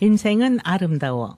인생은 아름다워.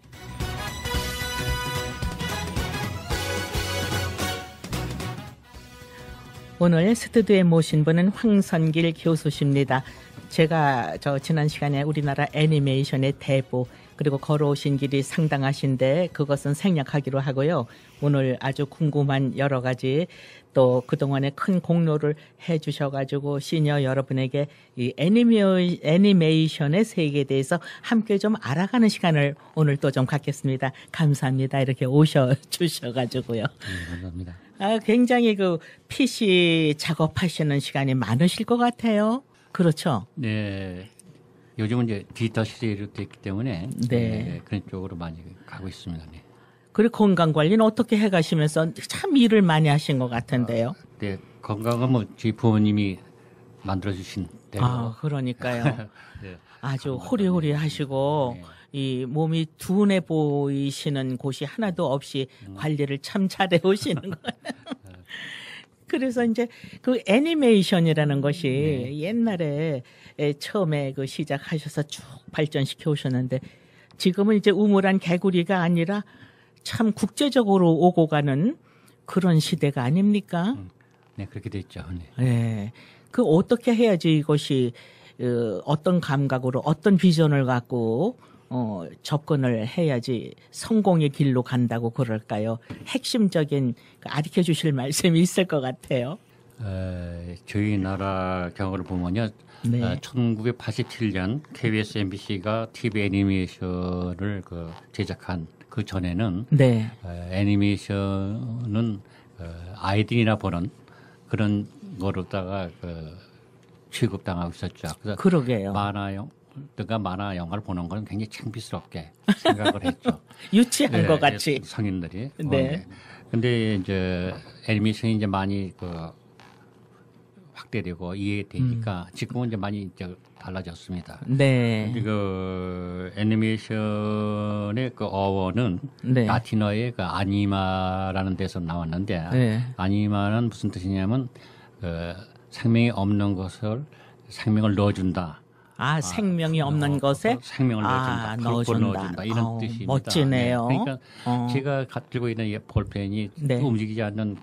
오늘 스튜디오에 모신 분은 황선길 교수십니다. 제가 지난 시간에 우리나라 애니메이션의 대부 그리고 걸어오신 길이 상당하신데 그것은 생략하기로 하고요. 오늘 아주 궁금한 여러 가지 또 그동안에 큰 공로를 해 주셔가지고 시니어 여러분에게 이 애니메이션의 세계에 대해서 함께 좀 알아가는 시간을 오늘 또 좀 갖겠습니다. 감사합니다. 이렇게 오셔주셔가지고요. 감사합니다. 굉장히 그 PC 작업하시는 시간이 많으실 것 같아요. 그렇죠? 네. 요즘은 이제 디지털 시대로 됐기 때문에 그런 쪽으로 많이 가고 있습니다. 네. 그리고 건강 관리는 어떻게 해가시면서 참 일을 많이 하신 것 같은데요. 네, 건강은 뭐 저희 부모님이 만들어주신 대로. 그러니까요. 네. 아주 호리호리하시고 네. 이 몸이 둔해 보이시는 곳이 하나도 없이 관리를 참 잘해 오시는 거예요. 그래서 이제 그 애니메이션이라는 것이 옛날에 처음에 그 시작하셔서 쭉 발전시켜 오셨는데 지금은 이제 우물한 개구리가 아니라 참 국제적으로 오고 가는 그런 시대가 아닙니까? 네, 그렇게 됐죠. 네. 네. 그 어떻게 해야지 이것이 어떤 감각으로 어떤 비전을 갖고 접근을 해야지 성공의 길로 간다고 그럴까요? 핵심적인 가르쳐 주실 말씀이 있을 것 같아요. 저희 나라 경우를 보면요. 네. 1987년 KBS MBC가 TV 애니메이션을 제작한 그 전에는 네. 애니메이션은 아이들이나 보는 그런 거로다가 취급당하고 있었죠. 그래서 그러게요. 만화 영화를 보는 건 굉장히 창피스럽게 생각을 했죠. 유치한 것 같이. 성인들이. 네. 근데 이제 애니메이션이 이제 많이 확대되고 이해되니까 지금은 이제 많이 이제 달라졌습니다. 네. 애니메이션의 어원은 라틴어의 아니마라는 데서 나왔는데 아니마는 무슨 뜻이냐면 생명이 없는 것을 생명을 넣어준다. 생명이 없는 것에 생명을 넣어준다. 이런 뜻입니다. 멋지네요. 네. 그러니까 제가 들고 있는 이 볼펜이 움직이지 않는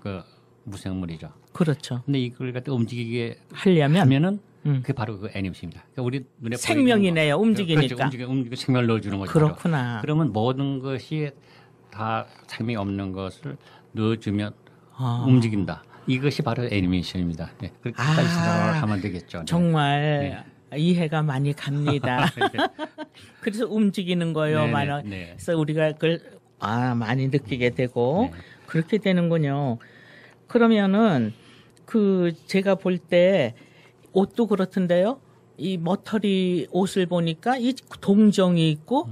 무생물이죠. 그렇죠. 근데 이걸 갖다 움직이게 하면은 그게 바로 그 애니메이션입니다. 그러니까 우리 눈에 생명이네요. 움직이니까. 그렇죠. 움직이고 생명을 넣어주는 거죠. 그렇구나. 그러면 모든 것이 다 생명이 없는 것을 넣어주면 움직인다. 이것이 바로 애니메이션입니다. 네. 그렇게까지 생각을 하면 되겠죠. 정말 이해가 많이 갑니다. 그래서 움직이는 거요만 그래서 우리가 그걸 많이 느끼게 되고 그렇게 되는군요. 그러면은 제가 볼 때 옷도 그렇던데요. 이 머터리 옷을 보니까 이 동정이 있고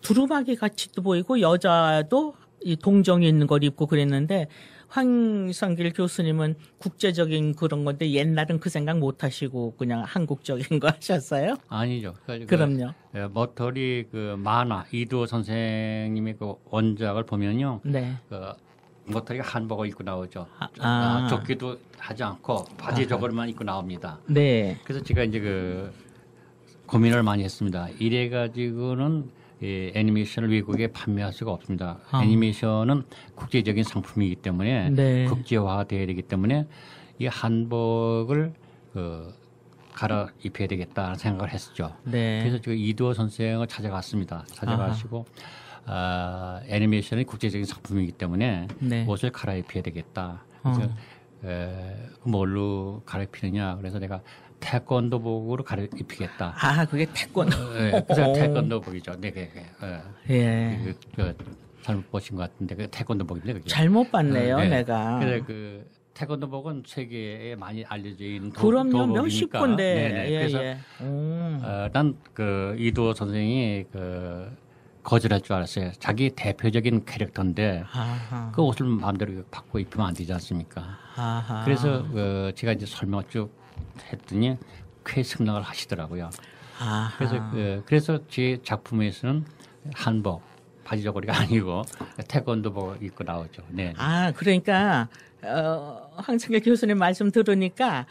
두루마기 같이도 보이고 여자도 이 동정이 있는 걸 입고 그랬는데 황선길 교수님은 국제적인 그런 건데 옛날은 그 생각 못 하시고 그냥 한국적인 거 하셨어요? 아니죠. 그럼요. 머터리 만화 이두호 선생님의 원작을 보면요. 네. 머터리가 한복을 입고 나오죠. 조끼도 하지 않고 바지 저거만 입고 나옵니다. 네. 그래서 제가 이제 고민을 많이 했습니다. 이래 가지고는 애니메이션을 외국에 판매할 수가 없습니다. 애니메이션은 국제적인 상품이기 때문에 국제화돼야 되기 때문에 이 한복을 갈아입혀야 되겠다는 생각을 했었죠. 그래서 제가 이두호 선생을 찾아갔습니다. 찾아가시고 애니메이션이 국제적인 상품이기 때문에 옷을 갈아입혀야 되겠다. 그래서 뭘로 갈아입히느냐. 그래서 내가 태권도복으로 갈아입히겠다. 그게 태권도. 그래서 태권도복이죠. 잘못 보신 것 같은데 태권도복인데 그게. 잘못 봤네요, 내가. 그래서 태권도복은 세계에 많이 알려져 있는 그럼요, 몇십 군데. 그래서 난 이두호 선생이 거절할 줄 알았어요. 자기 대표적인 캐릭터인데 그 옷을 마음대로 바꿔 입히면 안 되지 않습니까? 그래서 제가 이제 설명을 쭉 했더니 쾌 승낙을 하시더라고요. 그래서 제 작품에서는 한복, 바지 저고리가 아니고 태권도복 입고 나오죠. 네. 그러니까 황승길 교수님 말씀 들으니까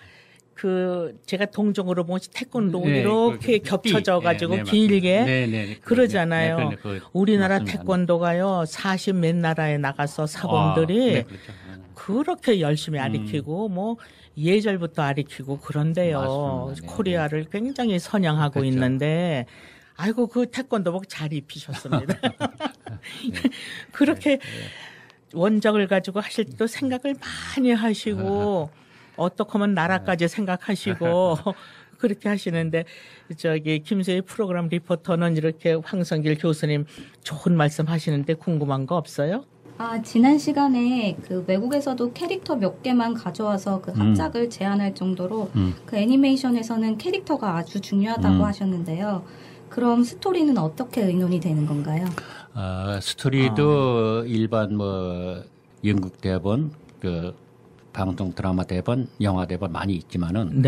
제가 동종으로 보면 태권도 이렇게 겹쳐져 가지고 길게 그러잖아요. 우리나라 맞습니다. 태권도가요 40 몇 나라에 나가서 사범들이 그렇죠. 그렇게 열심히 가르치고 뭐 예절부터 가르치고 그런데요. 맞습니다. 코리아를 굉장히 선양하고 그렇죠. 있는데 아이고 그 태권도복 잘 입히셨습니다. 그렇게 원작을 가지고 하실 때도 생각을 많이 하시고 어떻게 하면 나라까지 생각하시고 그렇게 하시는데 김세희 프로그램 리포터는 이렇게 황성길 교수님 좋은 말씀 하시는데 궁금한 거 없어요? 지난 시간에 그 외국에서도 캐릭터 몇 개만 가져와서 그 합작을 제안할 정도로 그 애니메이션에서는 캐릭터가 아주 중요하다고 하셨는데요. 그럼 스토리는 어떻게 의논이 되는 건가요? 스토리도 일반 뭐 연극 대본, 그 방송 드라마 대본, 영화 대본 많이 있지만은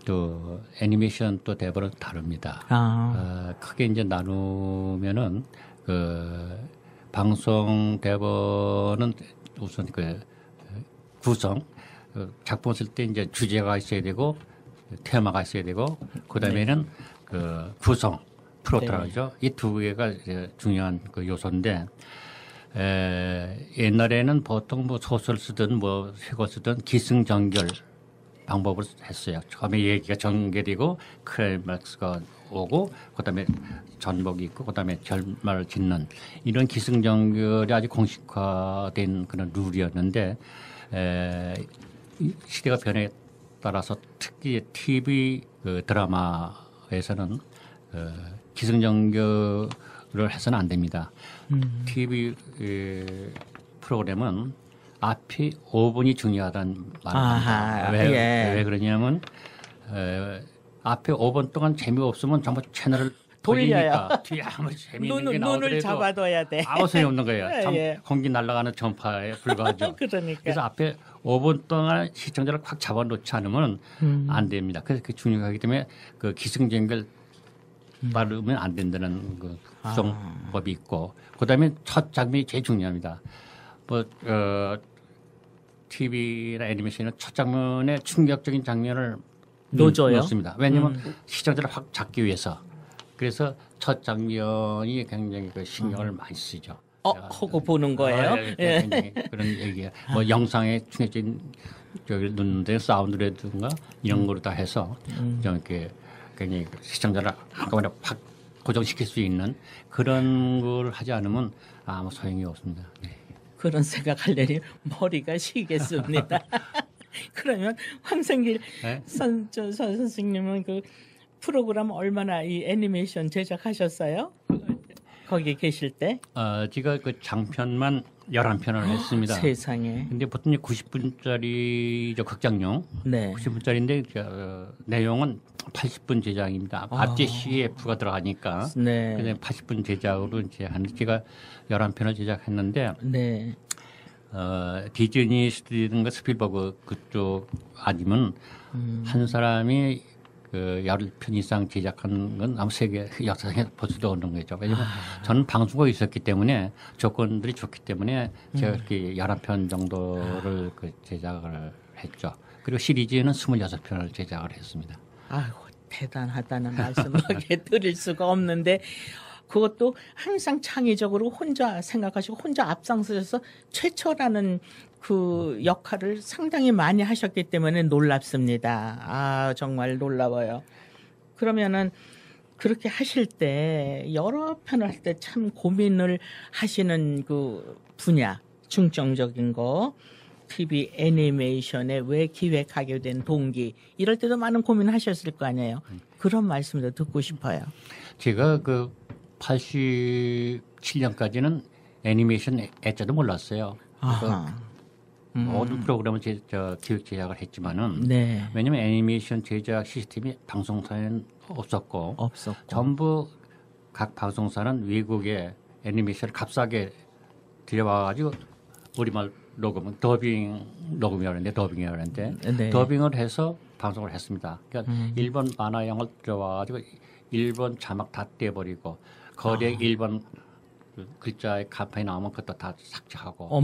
또 애니메이션 또 대본은 다릅니다. 크게 이제 나누면은 그 방송 대본은 우선 그 구성, 작품 쓸 때 이제 주제가 있어야 되고 테마가 있어야 되고 그다음에는 그 구성, 프로트라죠. 이 두 개가 이제 중요한 그 요소인데 옛날에는 보통 뭐 소설 쓰든 뭐 회고 쓰든 기승전결 방법을 했어요. 처음에 얘기가 전개되고 클라이맥스가 오고 그다음에 전복이 있고 그다음에 결말을 짓는 이런 기승전결이 아주 공식화된 그런 룰이었는데 시대가 변에 따라서 특히 TV 그 드라마에서는 기승전결을 해서는 안 됩니다. TV 프로그램은 앞이 5분이 중요하다는 말을 합니다. 왜 그러냐면 앞에 5분 동안 재미없으면 전부 채널을 돌리니까 뒤에 아무리 재미있는 게 나오더라도 눈을 잡아둬야 돼. 아무 소용이 없는 거예요. 공기 날아가는 전파에 불과하죠. 그러니까. 그래서 앞에 5분 동안 시청자를 확 잡아놓지 않으면 안 됩니다. 그래서 그게 중요하기 때문에 그 기승전결 말하면 안 된다는 그 구성법이 있고 그다음에 첫 장면이 제일 중요합니다. 뭐 TV나 애니메이션은 첫 장면에 충격적인 장면을 넣습니다. 왜냐하면 시청자를 확 잡기 위해서. 그래서 첫 장면이 굉장히 그 신경을 많이 쓰죠. 하고 보는 거예요? 굉장히 그런 얘기야. 뭐 영상에 충격적인 저기 넣는데 사운드라든가 이런 거로 다 해서 좀 이렇게 굉장히 시청자를 한꺼번에 확 고정시킬 수 있는 그런 걸 하지 않으면 아무 소용이 없습니다. 네. 그런 생각하려니 머리가 쉬겠습니다. 그러면 황성길 선생님은 그 프로그램 얼마나 이 애니메이션 제작하셨어요? 거기 계실 때? 제가 그 장편만 11편을 했습니다. 세상에. 근데 보통 90분짜리 극장용. 90분짜리인데 내용은 80분 제작입니다. 앞뒤 CF가 들어가니까. 그래서 80분 제작으로 이제 한 제가 11편을 제작했는데 디즈니 스튜디오든가 스필버그 그쪽 아니면 한 사람이 그 10편 이상 제작하는 건 아무 세계 역사에 볼 수도 없는 거죠. 왜냐하면 저는 방송국에 있었기 때문에 조건들이 좋기 때문에 제가 이렇게 11편 정도를 그 제작을 했죠. 그리고 시리즈는 26편을 제작을 했습니다. 아이고, 대단하다는 말씀을 드릴 수가 없는데 그것도 항상 창의적으로 혼자 생각하시고 혼자 앞장서셔서 최초라는 그 역할을 상당히 많이 하셨기 때문에 놀랍습니다. 정말 놀라워요. 그러면은 그렇게 하실 때 여러 편을 할 때 참 고민을 하시는 그 분야, 중점적인 거, TV 애니메이션에 왜 기획하게 된 동기, 이럴 때도 많은 고민하셨을 거 아니에요. 그런 말씀도 듣고 싶어요. 제가 그 87년까지는 애니메이션 애자도 몰랐어요. 모든 프로그램을 기획 제작을 했지만은 왜냐하면 애니메이션 제작 시스템이 방송사에는 없었고 전부 각 방송사는 외국에 애니메이션을 값싸게 들여와가지고 우리말 녹음은 더빙 녹음이라는데 더빙이라는데 더빙을 해서 방송을 했습니다. 그러니까 일본 만화 영화를 들여와가지고 일본 자막 다 떼버리고 거기에 일본 글자의 간판이 나오면 그것도 다 삭제하고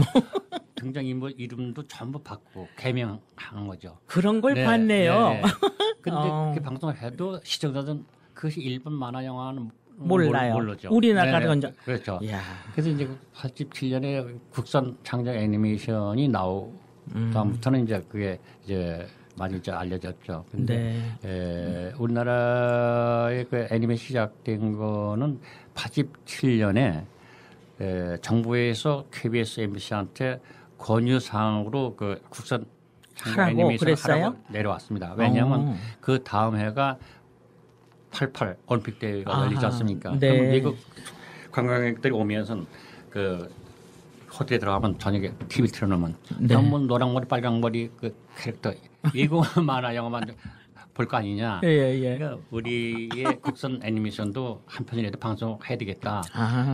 등장인물 이름도 전부 바꾸고 개명한 거죠. 그런 걸 봤네요. 그런데 그 방송을 해도 시청자들은 그것이 일본 만화 영화는 몰라요. 모르죠. 우리나라 건져. 그렇죠. 그래서 이제 87년에 국산 창작 애니메이션이 나오 다음부터는 이제 그게 이제 많이 이제 알려졌죠. 근데 우리나라의 그 애니메이션 시작된 거는 87년에 정부에서 KBS, MBC한테 권유사항으로 그 국산 창작 애니메이션 하라고 내려왔습니다. 왜냐하면 그 다음 해가 88 올림픽 대회가 열리지 않습니까? 그럼 미국 관광객들이 오면서 그 호텔에 들어가면 저녁에 TV 틀어놓으면 뭐 노랑머리 빨강머리 그 캐릭터 미국 만화 영화만 볼 거 아니냐. 그러니까 우리의 국산 애니메이션도 한 편이라도 방송해야 되겠다.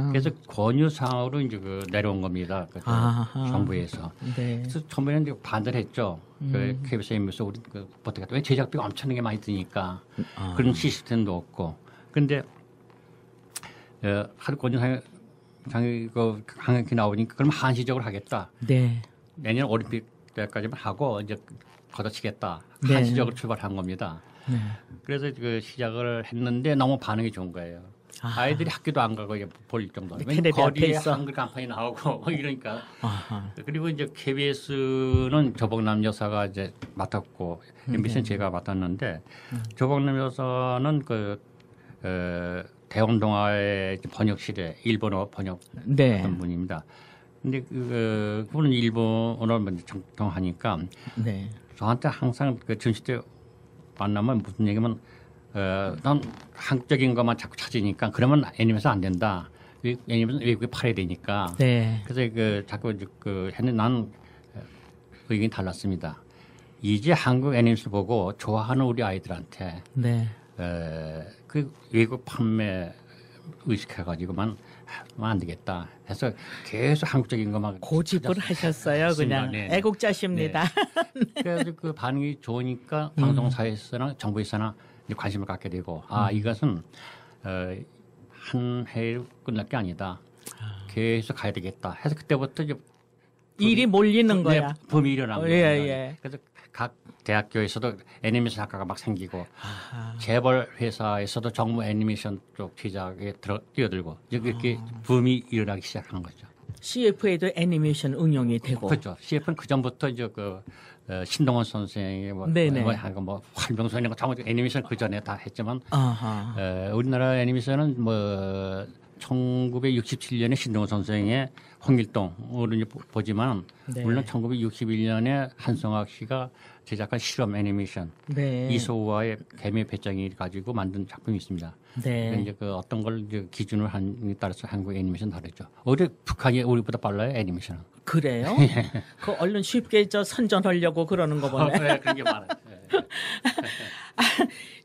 그래서 권유사항으로 이제 그 내려온 겁니다. 그 정부에서. 그래서 처음에는 이제 반대를 했죠. 그 KBS, MBC 우리 그 보통 왜 제작비가 엄청나게 많이 드니까 그런 시스템도 없고. 그런데 하루 권유사항 그 강력히 나오니까 그럼 한시적으로 하겠다. 내년 올림픽 때까지만 하고 이제 걷어치겠다. 한시적으로 출발한 겁니다. 그래서 그 시작을 했는데 너무 반응이 좋은 거예요. 아이들이 학교도 안 가고 볼 정도로. 거리에 한글 간판이 나오고 이러니까. 그리고 이제 KBS는 조복남 여사가 이제 맡았고 MBC는 제가 맡았는데 조복남 여사는 그 대원동아의 번역실에 일본어 번역했던 분입니다. 근데 그분은 일본어를 먼저 정통하니까 저한테 항상 그 전시 때 만나면 무슨 얘기면 난 한국적인 것만 자꾸 찾으니까 그러면 애니메이션 안 된다. 애니메이션 외국에 팔아야 되니까. 그래서 그 자꾸 그 했는데 난 의견이 달랐습니다. 이제 한국 애니메이션 보고 좋아하는 우리 아이들한테 그 외국 판매 의식해가지고만 안 되겠다 해서 계속 한국적인 것만 고집을 하셨어요. 그냥 애국자십니다. 그래서 그 반응이 좋으니까 방송사에서나 정부에서나 관심을 갖게 되고 이것은 한 해로 끝날 게 아니다. 계속 가야 되겠다 해서 그때부터 이제 일이 몰리는 거야. 붐이 일어난 거예요. 그래서 각 대학교에서도 애니메이션 학과가 막 생기고 재벌 회사에서도 정부 애니메이션 쪽 제작에 뛰어들고 이렇게 붐이 일어나기 시작한 거죠. CF에도 애니메이션 응용이 되고. 그렇죠. CF는 그 전부터 이제 그 신동원 선생의 뭐 활명수 이런 거 전부 애니메이션 그 전에 다 했지만 우리나라 애니메이션은 뭐 1967년에 신동원 선생의 홍길동으로 보지만 물론 1961년에 한성학 씨가 제작한 실험 애니메이션 이소우와의 개미 배짱이 가지고 만든 작품이 있습니다. 이제 그 어떤 걸 이제 기준으로 한에 따라서 한국 애니메이션 다르죠. 오히려 북한이 우리보다 빨라요 애니메이션은. 그래요? 그 얼른 쉽게 선전하려고 그러는 거 보네. 그런 게 많아요.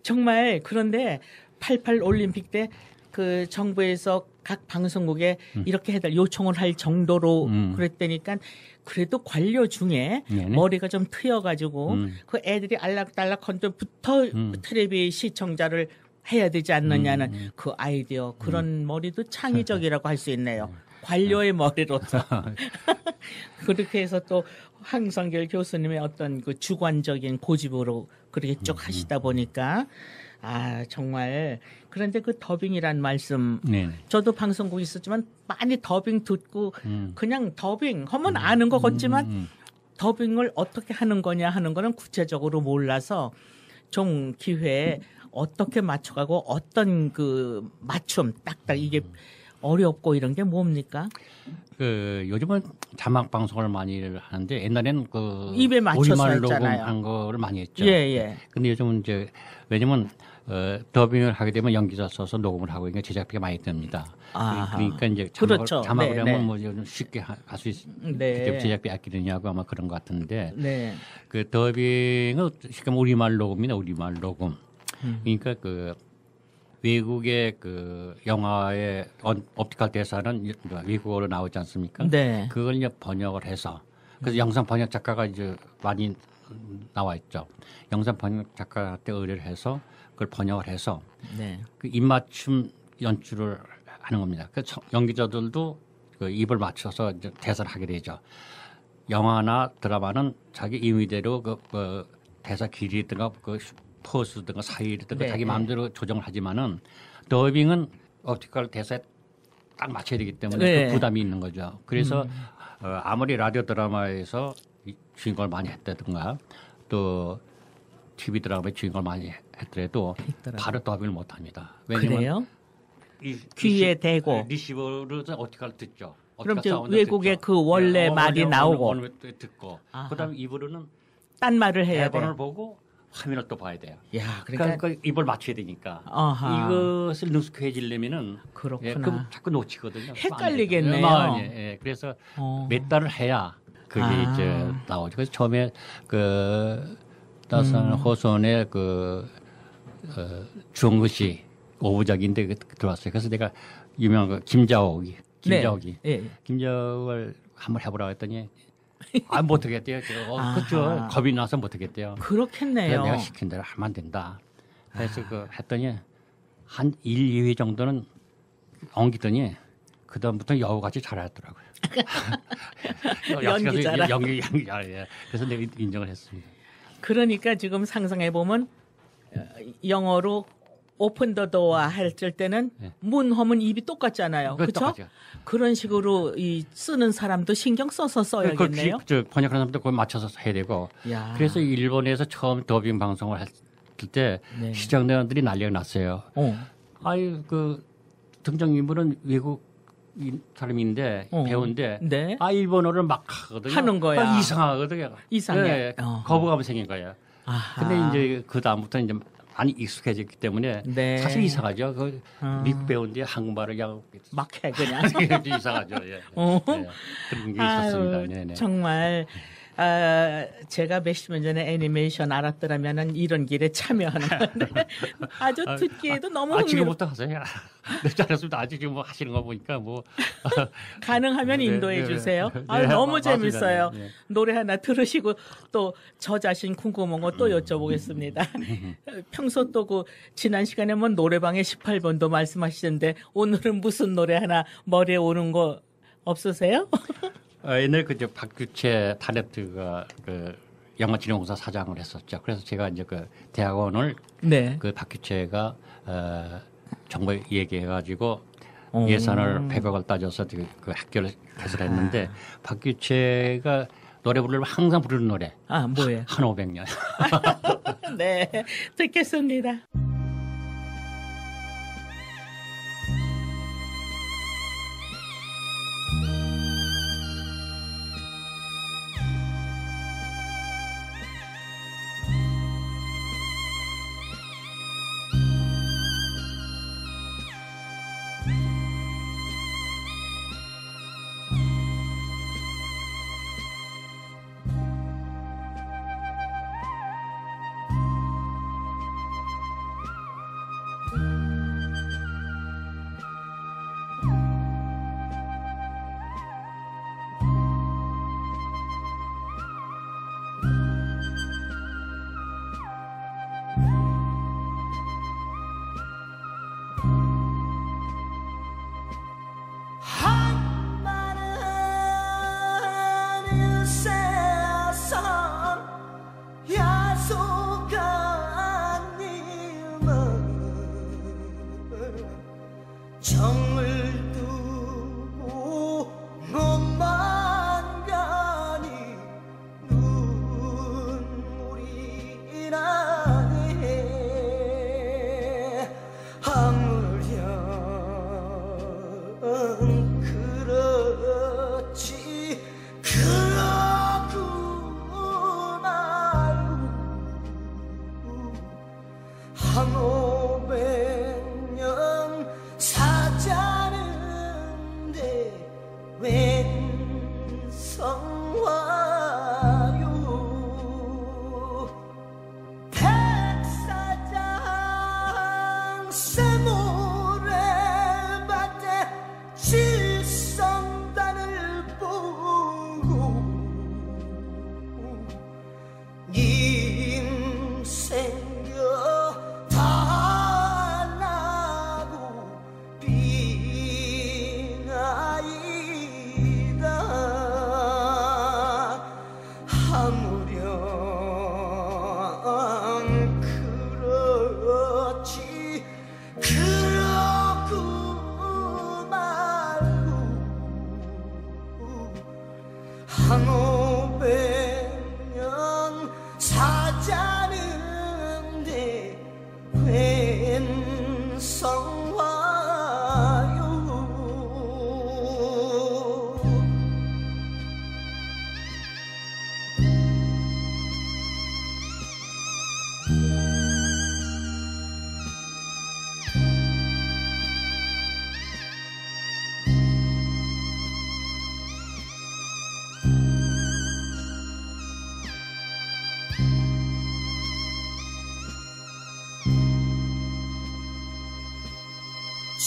정말 그런데 88 올림픽 때 그 정부에서 각 방송국에 이렇게 해달 요청을 할 정도로 그랬다니까 그래도 관료 중에 머리가 좀 트여가지고 그 애들이 알락달락한 때부터 텔레비 시청자를 해야 되지 않느냐는 그 아이디어 그런 머리도 창의적이라고 할 수 있네요. 관료의 머리로서. 그렇게 해서 또 황성길 교수님의 어떤 그 주관적인 고집으로 그렇게 쭉 하시다 보니까 정말 그런데 그 더빙이란 말씀 저도 방송국에 있었지만 많이 더빙 듣고 그냥 더빙 하면 아는 것 같지만 더빙을 어떻게 하는 거냐 하는 거는 구체적으로 몰라서 좀 기회에 어떻게 맞춰가고 어떤 그 맞춤 딱딱 이게 어렵고 이런 게 뭡니까? 그 요즘은 자막 방송을 많이 하는데 옛날에는 그 입에 맞춰서 우리말 했잖아요. 녹음한 거를 많이 했죠. 근데 요즘은 이제 왜냐면 더빙을 하게 되면 연기자 써서 녹음을 하고 이게 제작비가 많이 듭니다. 그러니까 이제 자막을 하면 뭐 쉽게 할 수 있는 제작비 아끼느냐고 아마 그런 것 같은데 그 더빙은 지금 우리말 녹음이나 우리말 녹음. 그러니까 그 외국의 그 영화의 옵티컬 대사는 외국어로 나오지 않습니까? 그걸 이제 번역을 해서 그래서 영상 번역 작가가 이제 많이 나와 있죠. 영상 번역 작가한테 의뢰를 해서 그걸 번역을 해서 그 입맞춤 연출을 하는 겁니다. 그 연기자들도 그 입을 맞춰서 이제 대사를 하게 되죠. 영화나 드라마는 자기 임의대로 그 대사 길이든가 그 포스든가 사이든가 자기 마음대로 조정을 하지만은 더빙은 옵티컬 대사에 딱 맞춰야 되기 때문에 그 부담이 있는 거죠. 그래서 아무리 라디오 드라마에서 주인공을 많이 했다든가 또 TV 드라마에 주인공을 많이 했더라도 바로 더빙을 못 합니다. 왜냐면 귀에 대고 리시버를 옵티컬 듣죠. 그럼 외국의 그 원래 말이 나오고 듣고 그다음에 입으로는 딴 말을 해야 돼요. 대본을 보고 화면을 또 봐야 돼요. 야, 그러니까 입을 맞춰야 되니까 이것을 능숙해지려면은 그렇구나. 자꾸 놓치거든요. 헷갈리겠네요. 그래서 몇 달을 해야 그게 이제 나오죠. 그래서 처음에 그 따스한 호손의 그 주홍글씨 오부작인데 들어왔어요. 그래서 내가 유명한 그 김자옥이 김자옥을 한번 해보라고 했더니 못하겠대요. 그렇죠. 겁이 나서 못하겠대요. 그렇겠네요. 내가 시킨 대로 하면 안 된다. 그래서 그 했더니 한 1, 2회 정도는 엉기더니 그 다음부터 여우같이 잘하더라고요. 연기 잘하. 연기. 그래서 내가 인정을 했습니다. 그러니까 지금 상상해 보면 영어로 오픈 더 도어 할 때는 문 하면 입이 똑같잖아요. 그렇죠? 그런 식으로 쓰는 사람도 신경 써서 써야겠네요. 번역하는 사람도 그걸 맞춰서 해야 되고. 그래서 일본에서 처음 더빙 방송을 했을 때 시청자들이 난리가 났어요. 아유 그 등장인물은 외국 사람인데 배우인데 일본어를 막 하거든요. 하는 거야. 이상하거든요. 이상해. 거부감이 생긴 거예요. 근데 이제 그 다음부터 이제 많이 익숙해졌기 때문에 사실 이상하죠. 그 미국 배우인데 한국말을 그냥 막 해 그냥. 이상하죠. 그런 게 있었습니다. 정말 제가 몇십 년 전에 애니메이션 알았더라면은 이런 길에 참여하는 건데 아주 듣기에도 너무 지금부터 하세요. 잘했습니다. 아직 지금 하시는 거 보니까 가능하면 인도해 주세요. 너무 재밌어요. 노래 하나 들으시고 또 저 자신 궁금한 거 또 여쭤보겠습니다. 평소 또 그 지난 시간에 노래방에 18번도 말씀하시던데 오늘은 무슨 노래 하나 머리에 오는 거 없으세요? 옛날 그 박규채 타레트가 그 영어진흥공사 사장을 했었죠. 그래서 제가 이제 그 대학원을 그 박규채가 정부 얘기해가지고 예산을 100억을 따져서 그 학교를 개설했는데 박규채가 노래 부르면 항상 부르는 노래. 뭐예요? 한 500년. 네, 듣겠습니다.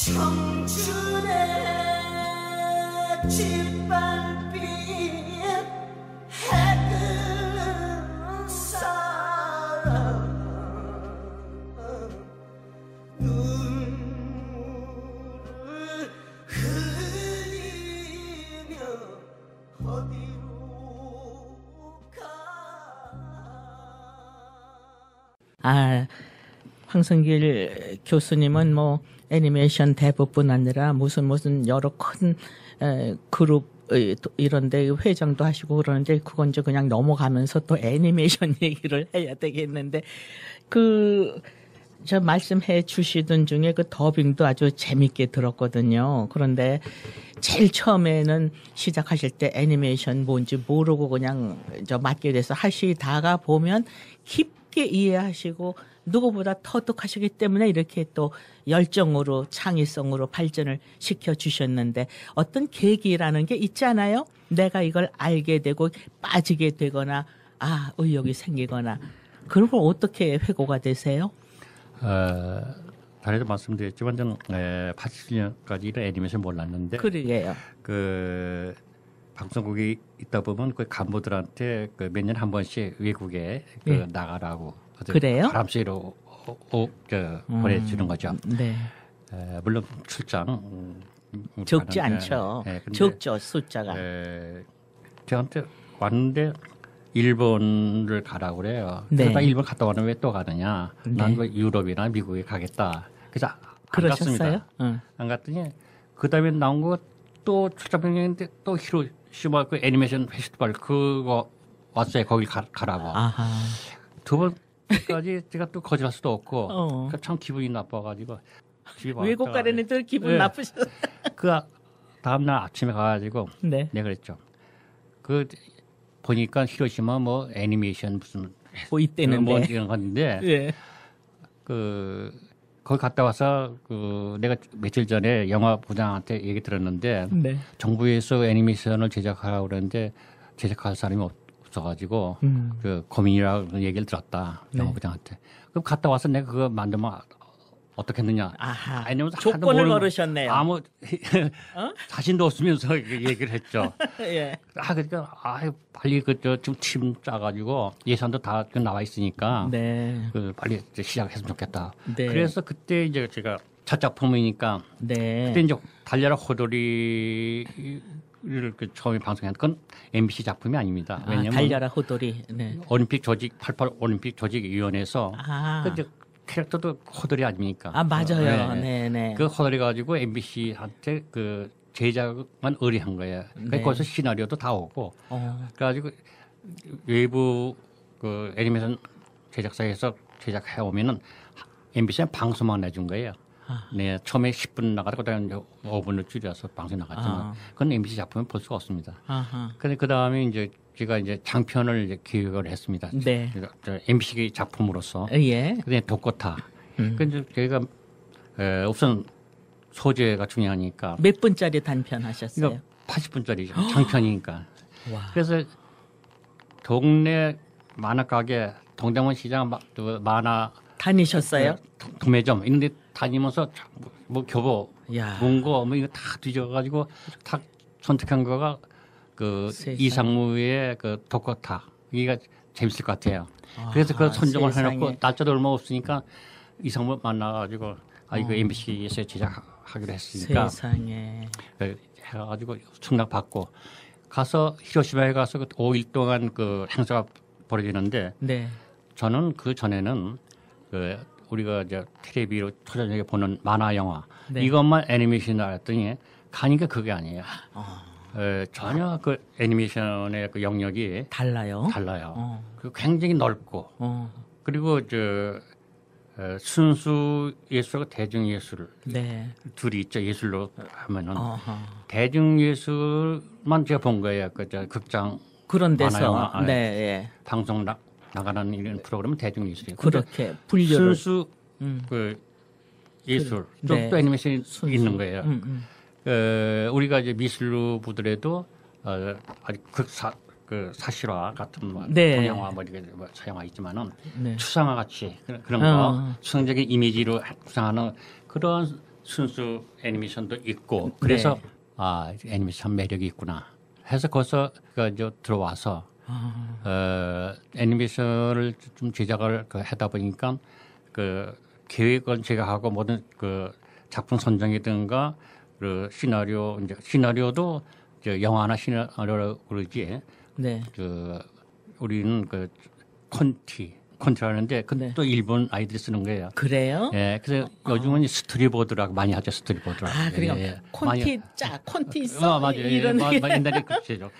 청춘의 짓밟힌 해그는 사랑 눈물을 흘리며 어디로 가. 황성길 교수님은 뭐 애니메이션 대부뿐 아니라 무슨 여러 큰 그룹 이런데 회장도 하시고 그러는데 그건 이제 그냥 넘어가면서 또 애니메이션 얘기를 해야 되겠는데 저 말씀해 주시던 중에 그 더빙도 아주 재밌게 들었거든요. 그런데 제일 처음에는 시작하실 때 애니메이션 뭔지 모르고 그냥 맡게 돼서 하시다가 보면 깊게 이해하시고 누구보다 터득하시기 때문에 이렇게 또 열정으로 창의성으로 발전을 시켜주셨는데 어떤 계기라는 게 있잖아요. 내가 이걸 알게 되고 빠지게 되거나 의욕이 생기거나 그런 걸 어떻게 회고가 되세요? 전에도 말씀드렸지만 저는 80년까지 이런 애니메이션 몰랐는데 그러게요. 그 방송국이 있다 보면 그 간부들한테 그 몇 년에 한 번씩 외국에 나가라고 그래요? 바람쐬이로 보내주는 거죠. 네. 물론 출장 적지 않죠. 적죠 숫자가. 저한테 왔는데 일본을 가라고 그래요. 네. 그러다 일본 갔다 와는 왜 또 가느냐. 네. 난 뭐 유럽이나 미국에 가겠다. 그래서 안 그러셨어요? 갔습니다. 안 갔더니 그 다음에 나온 거 또 출장병인데 또 히로시마 그 애니메이션 페스티벌 그거 왔어요. 거기 가라고. 아하. 두 번까지 제가 또 거절할 수도 없고 그러니까 참 기분이 나빠가지고 외국 가려는데 기분 나쁘셨어요. 그 다음날 아침에 가가지고 네. 내가 그랬죠. 그 보니까 히로시마 뭐 애니메이션 무슨 뭐 있대는데 뭐 이런 건데 예. 거기 갔다 와서 내가 며칠 전에 영화 부장한테 얘기 들었는데 네. 정부에서 애니메이션을 제작하라고 그러는데 제작할 사람이 없어가지고 그 고민이라고 얘기를 들었다. 영화 부장한테. 그럼 갔다 와서 내가 그거 만들면 어떻게 했느냐. 아하. 아니면 조건을 걸으셨네요. 아무 자신도 없으면서 얘기를 했죠. 예. 그러니까 빨리 좀 팀 짜가지고 예산도 다 나와 있으니까 네. 빨리 시작했으면 좋겠다. 네. 그래서 그때 이제 제가 첫 작품이니까 네. 그때 이제 달려라 호돌이를 처음에 방송한 건 MBC 작품이 아닙니다. 왜냐하면 달려라 호돌이. 네. 올림픽 조직 88 올림픽 조직위원회에서 이제 캐릭터도 호돌이 아닙니까? 맞아요. 네. 그 호돌이 가지고 MBC한테 그 제작만 의뢰한 거예요. 네. 거기서 시나리오도 다 오고. 그래가지고 외부 그 애니메이션 제작사에서 제작해 오면은 MBC는 방송만 내준 거예요. 네, 처음에 10분 나가다가 그다음에 5분을 줄여서 방송 나갔지만 그건 MBC 작품은 볼 수가 없습니다. 그런데 그 다음에 이제 제가 이제 장편을 이제 기획을 했습니다. 네. MBC 작품으로서. 예. 그다음에 독거타. 그래서 저희가 우선 소재가 중요하니까. 몇 분짜리 단편 하셨어요? 80분짜리죠. 장편이니까. 와. 그래서 동네 만화 가게, 동대문 시장 만화 다니셨어요? 도매점 이런데 다니면서 뭐 교보, 야. 문고 뭐 이거 다 뒤져가지고 다 선택한 거가 그 이상무의 그 독거타. 이게 재밌을 것 같아요. 그래서 그 선정을 해놓고 날짜도 얼마 없으니까 이상무 만나가지고 이거 MBC에서 제작하기로 했으니까 세상에 해가지고 승낙 받고 가서 히로시마에 가서 5일 동안 그 행사가 벌어지는데 네. 저는 그 전에는 그 우리가 이제 텔레비로 초저녁에 보는 만화 영화 이것만 애니메이션을 알았더니 가니까 그게 아니에요. 전혀 그 애니메이션의 그 영역이 달라요. 그 굉장히 넓고 그리고 순수 예술과 대중 예술 둘이 있죠. 예술로 하면은 대중 예술만 제가 본 거예요. 그 극장 그런 데서 방송 나가는 이런 프로그램은 대중 예술이에요. 그렇게 분류를 순수 그 예술 또 애니메이션이 있는 거예요. 우리가 이제 미술로 보더라도 아주 그 사실화 같은 동양화 뭐 이렇게 서양화 있지만은 추상화 같이 그런 거 추상적인 이미지로 구상하는 그런 순수 애니메이션도 있고 그래서 네. 아 애니메이션 매력이 있구나 해서 거기서 이제 들어와서 애니메이션을 좀 제작을 하다 보니까 그 계획은 제가 하고 모든 그 작품 선정이든가 그 시나리오 이제 시나리오도 이제 영화나 시나리오라고 그러지. 네. 그 우리는 그 콘티라는데 네. 또 일본 아이들이 쓰는 거예요. 그래요? 예, 그래서 요즘은 스토리보드라고 많이 하죠. 스토리보드라고. 아, 그러니까 예, 콘티 짜, 콘티 써 맞아요. 이런 옛날에 그렇죠.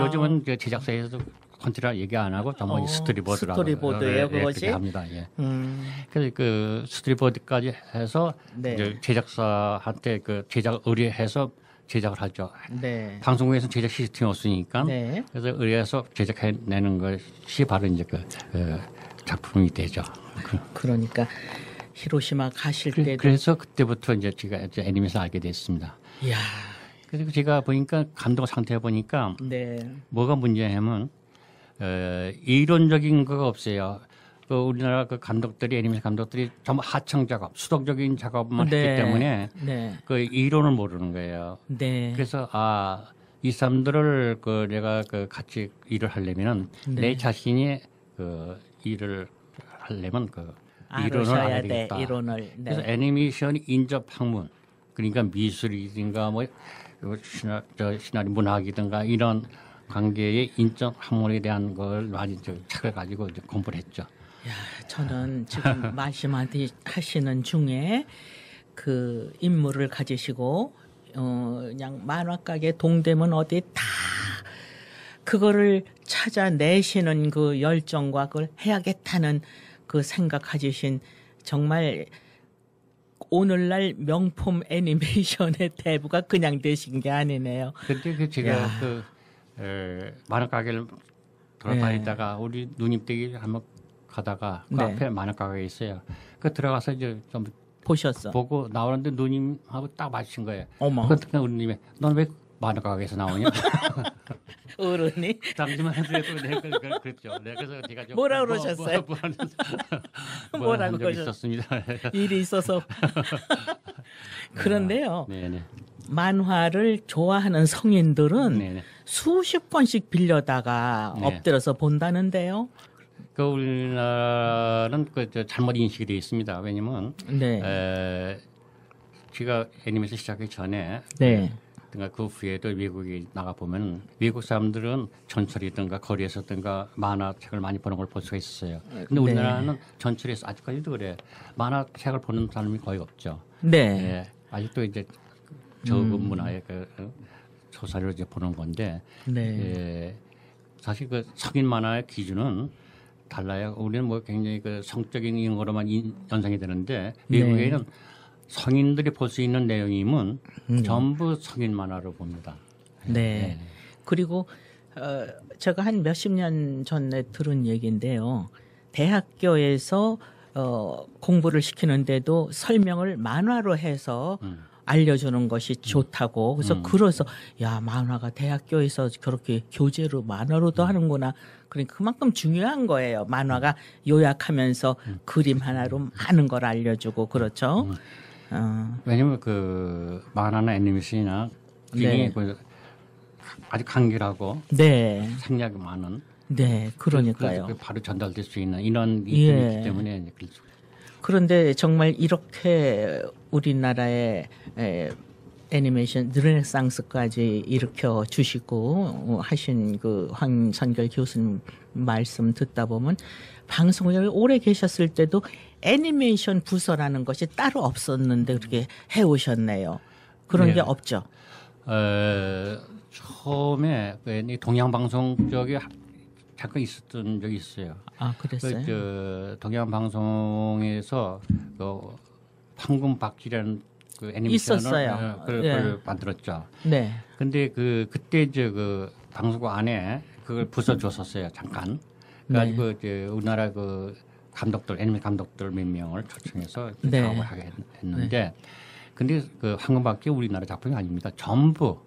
요즘은 그 제작사에서도 콘티라 얘기 안 하고 전부 스토리보드라고. 스토리보드예요, 그것이? 그렇게 합니다. 예. 그래서 그 스토리보드까지 해서 네. 이제 제작사한테 그 제작 의뢰해서 제작을 하죠. 네. 방송국에서 제작 시스템이 없으니까 네. 그래서 의뢰해서 제작해내는 것이 바로 이제 그 작품이 되죠. 그러니까 히로시마 가실 때도 그래서 그때부터 이제 제가 이제 애니메이션 알게 됐습니다. 이야. 그리고 제가 보니까 감독 상태 보니까 네. 뭐가 문제냐면 이론적인 거가 없어요. 그 우리나라 그 감독들이 애니메이션 감독들이 전부 하청 작업, 수동적인 작업만 네. 했기 때문에 네. 그 이론을 모르는 거예요. 네. 그래서 이 사람들을 그 내가 그 같이 일을 하려면은 네. 내 자신이 그 일을 하려면 그 이론을 알아야 알아야 돼. 되겠다. 이론을. 네. 그래서 애니메이션이 인접 학문 그러니까 미술이든가 뭐 시나리오 문학이든가 이런 관계의 인적 학문에 대한 걸 많이 책을 가지고 이제 공부를 했죠. 야, 저는 지금 말씀하시는 중에 그 인물을 가지시고 그냥 만화가게 동대문 어디 다 그거를 찾아내시는 그 열정과 그걸 해야겠다는 그 생각 가지신 정말 오늘날 명품 애니메이션의 대부가 그냥 되신 게 아니네요. 그때 그 제가 그 만화가게를 돌아다니다가 우리 누님 댁에 한번 가다가 그 네. 앞에 만화가게가 있어요. 그 들어가서 이제 좀 보셨어. 보고 나오는데 누님하고 딱 마주친 거예요. 어머. 그때 우리 누님이 너는 왜 만화가게에서 나오냐? 어른이 잠시만 해도 내가 그랬죠. 네, 그래서 제가 좀 뭐라 그러셨어요? 뭐라고 적이 있었습니다. 일이 있어서. 그런데요. 네네. 만화를 좋아하는 성인들은 네네. 수십 권씩 빌려다가 네. 엎드려서 본다는데요. 그 우리나라는 잘못 인식이 되어 있습니다. 왜냐면 네. 제가 애니메이션 시작하기 전에 네. 그 후에도 외국에 나가 보면 외국 사람들은 전철이든가 거리에서든가 만화책을 많이 보는 걸 볼 수가 있었어요. 근데 우리나라는 전철에서 아직까지도 그래. 만화책을 보는 사람이 거의 없죠. 네. 아직도 이제 저급 문화의 그 소사를 이제 보는 건데 네. 사실 그 성인 만화의 기준은 달라요. 우리는 뭐 굉장히 그 성적인 이런 거로만 연상이 되는데 외국에는 성인들이 볼 수 있는 내용이면 전부 성인 만화로 봅니다. 네. 그리고 제가 한 몇십 년 전에 들은 얘기인데요. 대학교에서 공부를 시키는데도 설명을 만화로 해서 알려주는 것이 좋다고. 그래서 그래서 야 만화가 대학교에서 그렇게 교재로 만화로도 하는구나. 그러니까 그만큼 중요한 거예요. 만화가 요약하면서 그림 하나로 많은 걸 알려주고 그렇죠. 왜냐면 그 만화나 애니메이션이나 네. 그 아주 간결하고 네. 생략이 많은 네, 그러니까요. 그 바로 전달될 수 있는 이런 이점이 있기 때문에 이제 그렇죠. 그런데 정말 이렇게 우리나라의 애니메이션 르네상스까지 일으켜 주시고 하신 그 황선결 교수님 말씀 듣다 보면 방송에 오래 계셨을 때도 애니메이션 부서라는 것이 따로 없었는데 그렇게 해오셨네요. 그런 게 없죠. 처음에 동양방송 쪽에 잠깐 있었던 적이 있어요. 아, 그랬어요? 동양방송에서 그 황금박쥐라는 그 애니메이션을 있었어요. 그걸 만들었죠. 네. 근데 그때 이제 그 방송국 안에 그걸 부서 줬었어요. 잠깐. 그래가지고 이제 우리나라 그 감독들, 애니메이션 감독들 몇 명을 초청해서 작업을 하게 했는데, 근데 그 황금박쥐 우리나라 작품이 아닙니다. 전부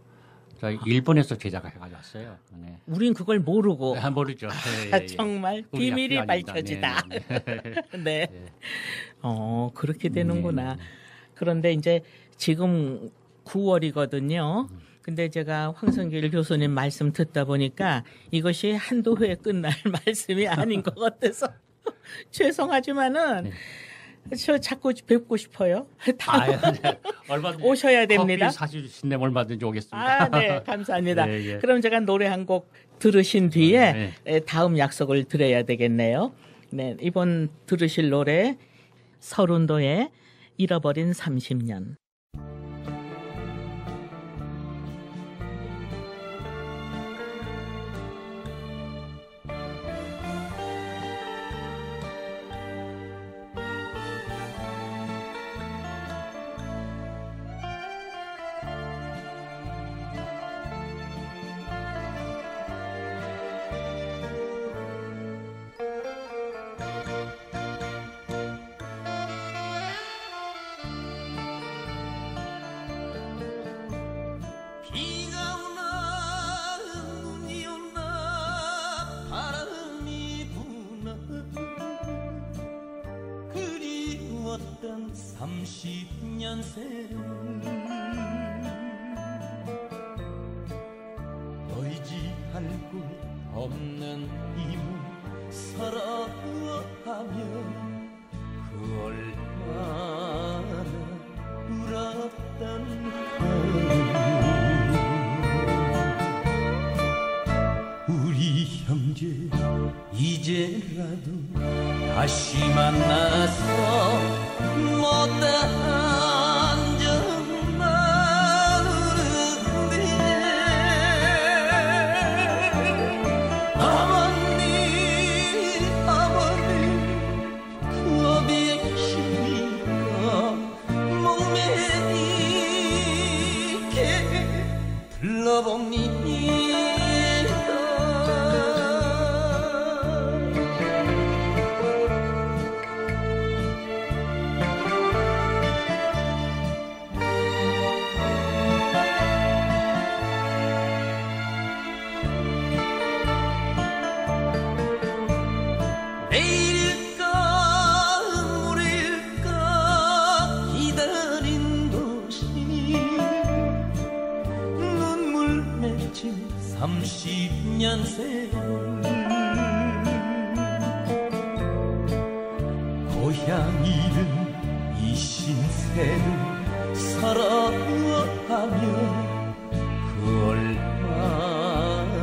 일본에서 제작을 해가지고 왔어요. 네. 우린 그걸 모르고. 모르죠. 정말 비밀이 밝혀지다. 네. 그렇게 되는구나. 그런데 이제 지금 9월이거든요. 근데 제가 황성길 교수님 말씀 듣다 보니까 이것이 한두 회에 끝날 말씀이 아닌 것 같아서 죄송하지만은 저 자꾸 뵙고 싶어요. 얼마든지 오셔야 됩니다. 커피 사주신다면 얼마든지 오겠습니다. 아, 네, 감사합니다. 예, 예. 그럼 제가 노래 한 곡 들으신 뒤에 다음 약속을 드려야 되겠네요. 네, 이번 들으실 노래 서른도의 잃어버린 30년. 비가 오나 눈이 오나 바람이 부나 그리웠던 30년 세월 보이지 않고 없는 이모 서러워하며 그 얼마나 울었던 우리 형제 이제라도 다시 만나서 못다한 적 많은데 아버님 그 계십니까 몸에 있게 불러봅니다. 내일일까 모레일까 기다린 도시 눈물 맺힌 30년 세월 고향 잃은 이 신세를 서러워하며 그 얼마나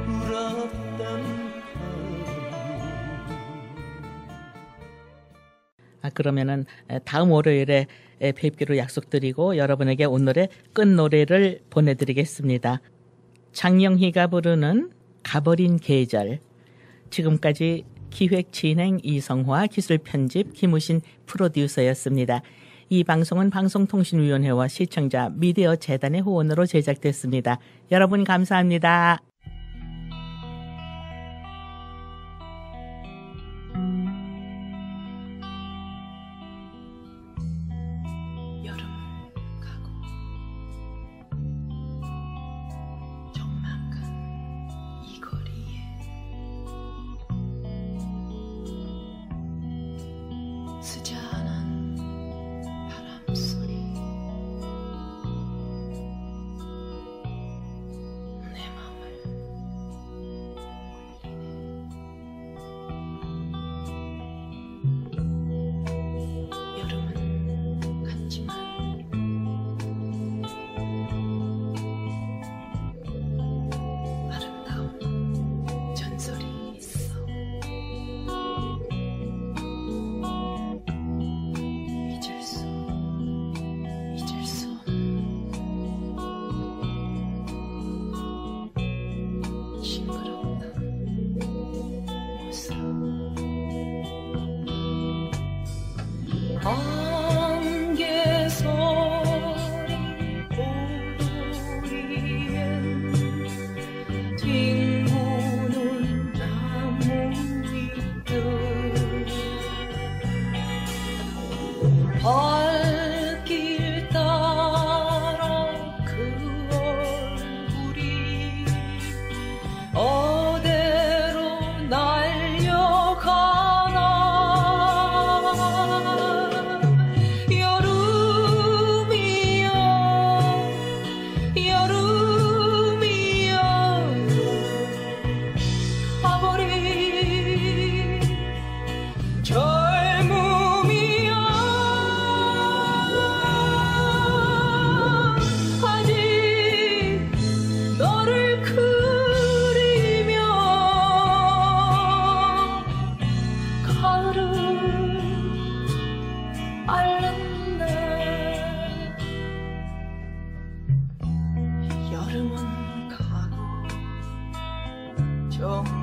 울었던 그러면은 다음 월요일에 뵙기로 약속드리고 여러분에게 오늘의 끝노래를 보내드리겠습니다. 장영희가 부르는 가버린 계절. 지금까지 기획 진행 이성화, 기술 편집 김우신 프로듀서였습니다. 이 방송은 방송통신위원회와 시청자 미디어 재단의 후원으로 제작됐습니다. 여러분 감사합니다. 스자한 바람소리 내 맘을 좀